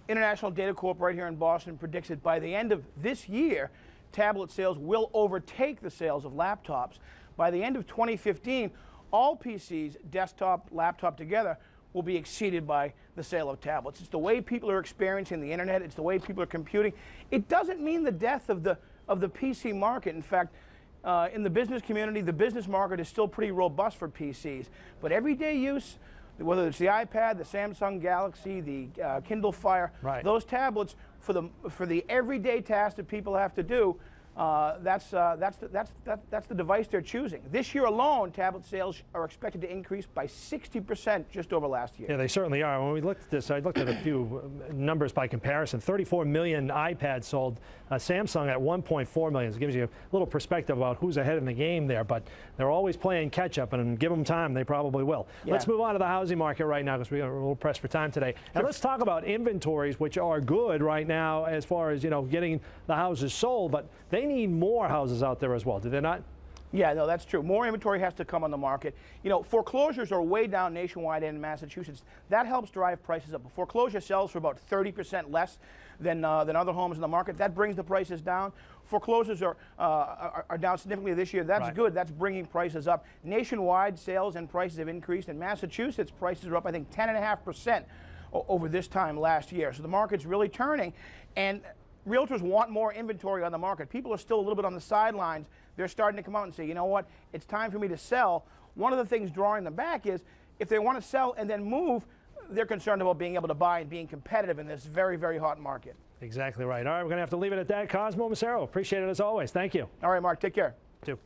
International Data Corp right here in Boston predicts that by the end of this year, tablet sales will overtake the sales of laptops. By the end of 2015, all PCs, desktop, laptop together, will be exceeded by the sale of tablets. It's the way people are experiencing the internet. It's the way people are computing. It doesn't mean the death of the PC market. In fact, in the business community, the business market is still pretty robust for PCs. But everyday use, whether it's the iPad, the Samsung Galaxy, the Kindle Fire, those tablets for the everyday tasks that people have to do, that's the device they're choosing. This year alone, tablet sales are expected to increase by 60% just over last year. Yeah, they certainly are. When we looked at this, I looked at a few numbers by comparison. 34 million iPads sold. Samsung at 1.4 million. It gives you a little perspective about who's ahead in the game there, but they're always playing catch up, and give them time, they probably will. Yeah. Let's move on to the housing market right now because we're a little pressed for time today. And let's talk about inventories, which are good right now as far as, getting the houses sold, but they need more houses out there as well, do they not? Yeah, no, that's true. More inventory has to come on the market. Foreclosures are way down nationwide and in Massachusetts. That helps drive prices up. A foreclosure sells for about 30% less than other homes in the market. That brings the prices down. Foreclosures are down significantly this year. That's good. That's bringing prices up. Nationwide, sales and prices have increased. In Massachusetts, prices are up, I think, 10.5% over this time last year. So the market's really turning, and realtors want more inventory on the market. People are still a little bit on the sidelines. They're starting to come out and say, you know what, it's time for me to sell. One of the things drawing them back is if they want to sell and then move, they're concerned about being able to buy and being competitive in this very, very hot market. Exactly right. All right, we're going to have to leave it at that. Cosmo Macero, appreciate it as always. Thank you. All right, Mark, take care. You too.